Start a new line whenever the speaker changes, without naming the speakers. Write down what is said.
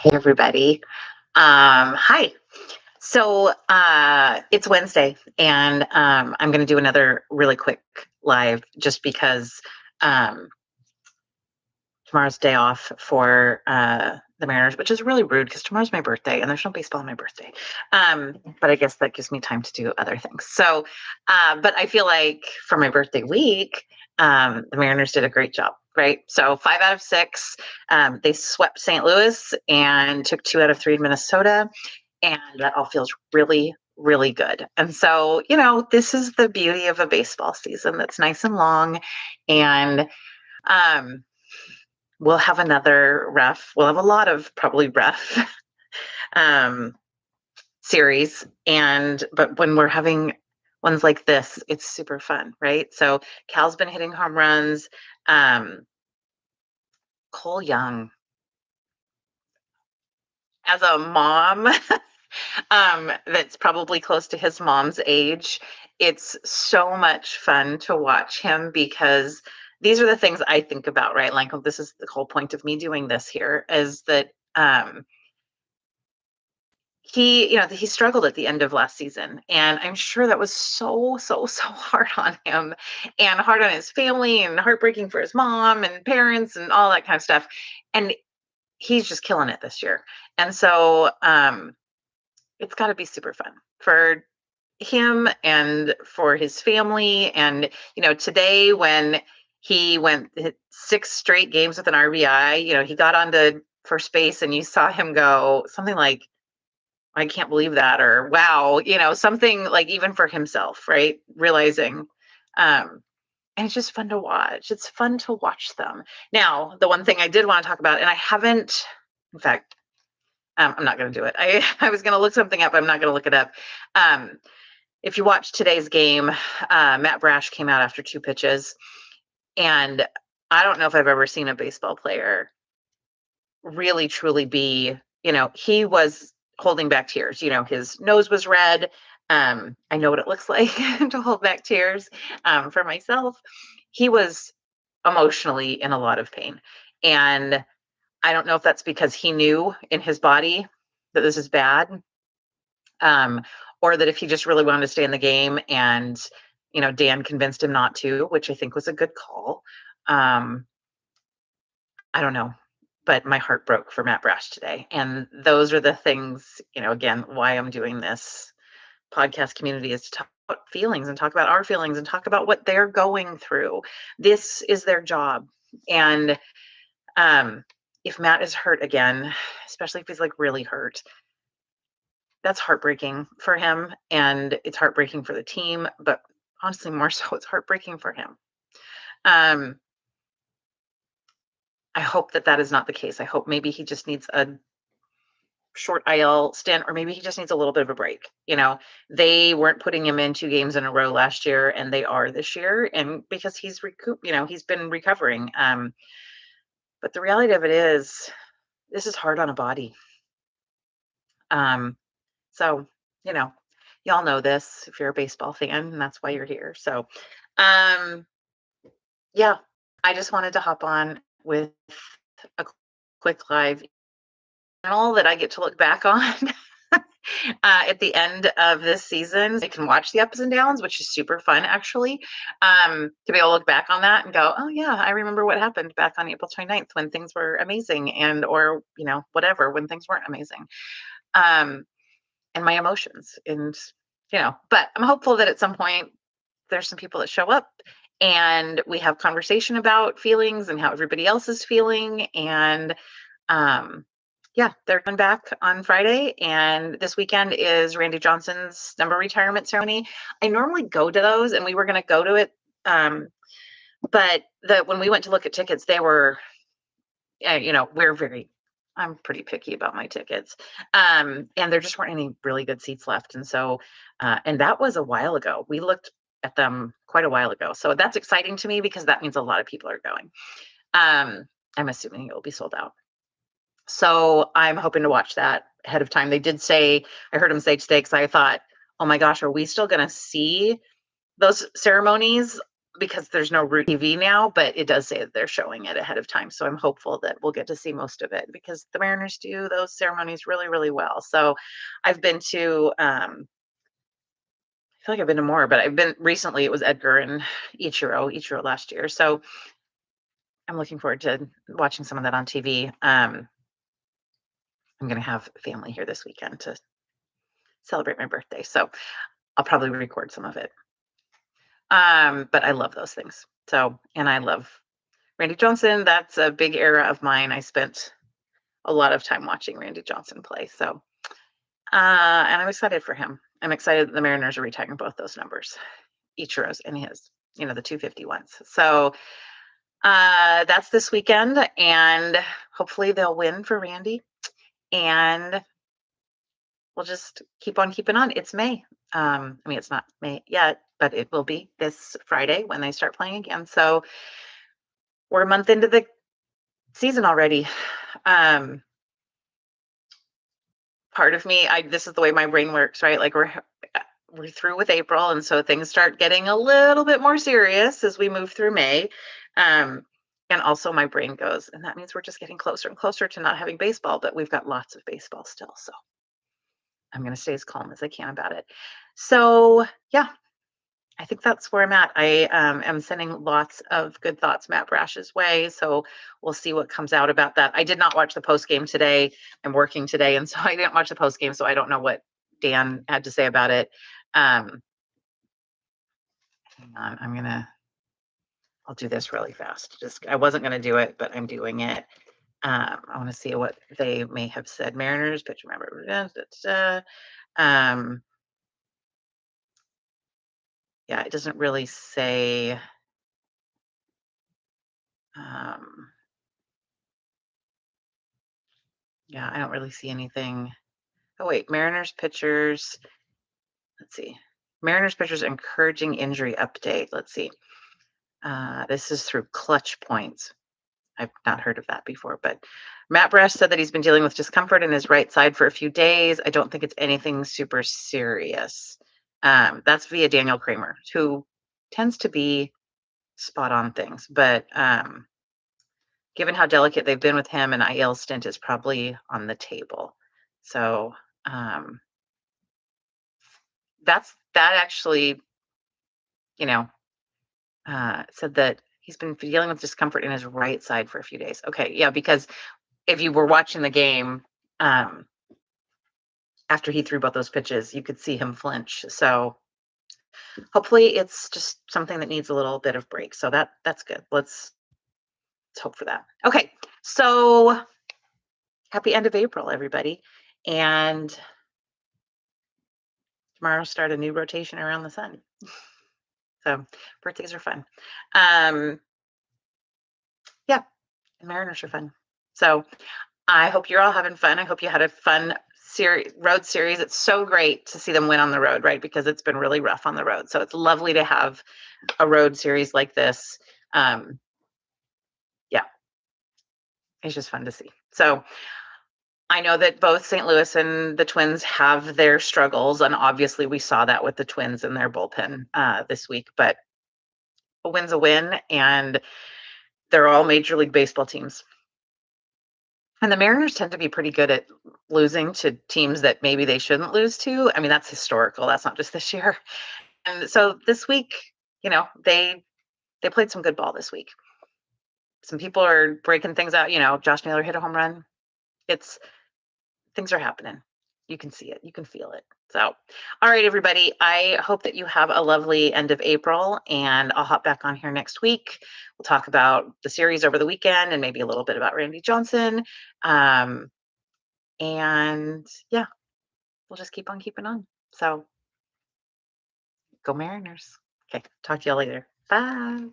Hey everybody. Hi. It's Wednesday, and I'm going to do another really quick live just because um, tomorrow's day off for the Mariners, which is really rude because tomorrow's my birthday and there's no baseball on my birthday. But I guess that gives me time to do other things. But I feel like for my birthday week, the Mariners did a great job. Right. So 5 out of 6. They swept St. Louis and took 2 out of 3 in Minnesota. And that all feels really, really good. And so, this is the beauty of a baseball season that's nice and long. And um, we'll have a lot of probably rough um, series. But when we're having ones like this, it's super fun, right? So Cal's been hitting home runs. Um, Cole Young, as a mom, that's probably close to his mom's age, it's so much fun to watch him because these are the things I think about, right? Like, oh, this is the whole point of me doing this here is that he struggled at the end of last season, and I'm sure that was so hard on him and hard on his family and heartbreaking for his mom and parents and all that kind of stuff. And he's just killing it this year. And so it's got to be super fun for him and for his family. And today when he went 6 straight games with an RBI, he got onto first base and you saw him go something like, I can't believe that, or wow, something like, even for himself, right? Realizing and it's just fun to watch. It's fun to watch them. Now, the one thing I did want to talk about, and I haven't, in fact, I'm not going to do it. I was going to look something up. I'm not going to look it up. If you watch today's game, Matt Brash came out after 2 pitches, and I don't know if I've ever seen a baseball player really truly be, he was holding back tears. His nose was red. I know what it looks like to hold back tears for myself. He was emotionally in a lot of pain. And I don't know if that's because he knew in his body that this is bad, um, or that if he just really wanted to stay in the game and, Dan convinced him not to, which I think was a good call. I don't know, but my heart broke for Matt Brash today. And those are the things, again, why I'm doing this podcast community is to talk about feelings and talk about our feelings and talk about what they're going through. This is their job. And if Matt is hurt again, especially if he's like really hurt, that's heartbreaking for him. And it's heartbreaking for the team, but honestly, more so, it's heartbreaking for him. Um, I hope that that is not the case. I hope maybe he just needs a short IL stint, or maybe he just needs a little bit of a break. They weren't putting him in 2 games in a row last year, and they are this year, and because he's been recovering. But the reality of it is, this is hard on a body. Um, so y'all know this if you're a baseball fan, and that's why you're here. So, um, yeah, I just wanted to hop on with a quick live channel that I get to look back on at the end of this season. I can watch the ups and downs, which is super fun, actually, to be able to look back on that and go, oh, yeah, I remember what happened back on April 29th when things were amazing, or whatever, when things weren't amazing, and my emotions. But I'm hopeful that at some point there's some people that show up and we have conversation about feelings and how everybody else is feeling. And yeah, they're coming back on Friday, and this weekend is Randy Johnson's number retirement ceremony. I normally go to those, and we were going to go to it, but when we went to look at tickets, they were, I'm pretty picky about my tickets, and there just weren't any really good seats left, and so, and that was a while ago. We looked at them quite a while ago, so that's exciting to me because that means a lot of people are going. I'm assuming it will be sold out. So I'm hoping to watch that ahead of time. They did say, I heard him say today, because I thought, oh my gosh, are we still going to see those ceremonies because there's no Root TV now, but it does say that they're showing it ahead of time. So I'm hopeful that we'll get to see most of it because the Mariners do those ceremonies really, really well. So I've been to, I feel like I've been to more, but I've been recently, it was Edgar and Ichiro last year. So I'm looking forward to watching some of that on TV. I'm going to have family here this weekend to celebrate my birthday. So I'll probably record some of it. But I love those things. So, and I love Randy Johnson. That's a big era of mine. I spent a lot of time watching Randy Johnson play. So, and I'm excited for him. I'm excited that the Mariners are retiring both those numbers, Ichiro's and his, the 251s. So, that's this weekend, and hopefully they'll win for Randy. And we'll just keep on keeping on. It's May. I mean, it's not May yet, but it will be this Friday when they start playing again. So we're a month into the season already. Part of me, this is the way my brain works, right? Like we're through with April, and so things start getting a little bit more serious as we move through May. And also my brain goes, and that means we're just getting closer and closer to not having baseball, but we've got lots of baseball still. So I'm going to stay as calm as I can about it. So yeah, I think that's where I'm at. I am sending lots of good thoughts Matt Brash's way. So we'll see what comes out about that. I did not watch the post game today. I'm working today, and so I didn't watch the post game. So I don't know what Dan had to say about it. Hang on, I'll do this really fast. I wasn't gonna do it, but I'm doing it. I want to see what they may have said. Mariners pitch, remember. Yeah, it doesn't really say. Yeah, I don't really see anything. Oh wait, Mariners pitchers. Let's see. Mariners pitchers encouraging injury update. Let's see. This is through Clutch Points. I've not heard of that before, but Matt Brash said that he's been dealing with discomfort in his right side for a few days. I don't think it's anything super serious. That's via Daniel Kramer, who tends to be spot on things, but given how delicate they've been with him, an IL stint is probably on the table. So that actually, said that he's been dealing with discomfort in his right side for a few days. Okay, yeah, because if you were watching the game, after he threw both those pitches, you could see him flinch. So hopefully it's just something that needs a little bit of break. So that's good. Let's hope for that. Okay, so happy end of April, everybody. And tomorrow start a new rotation around the sun. So birthdays are fun. Yeah, Mariners are fun. So I hope you're all having fun. I hope you had a fun road series. It's so great to see them win on the road, right? Because it's been really rough on the road. So it's lovely to have a road series like this. Yeah, it's just fun to see. So I know that both St. Louis and the Twins have their struggles, and obviously we saw that with the Twins and their bullpen this week. But a win's a win, and they're all Major League Baseball teams. And the Mariners tend to be pretty good at losing to teams that maybe they shouldn't lose to. I mean, that's historical. That's not just this year. And so this week, they played some good ball this week. Some people are breaking things out. Josh Naylor hit a home run. Things are happening. You can see it. You can feel it. So, all right, everybody. I hope that you have a lovely end of April, and I'll hop back on here next week. We'll talk about the series over the weekend and maybe a little bit about Randy Johnson. And yeah, we'll just keep on keeping on. So go Mariners. Okay, talk to y'all later. Bye.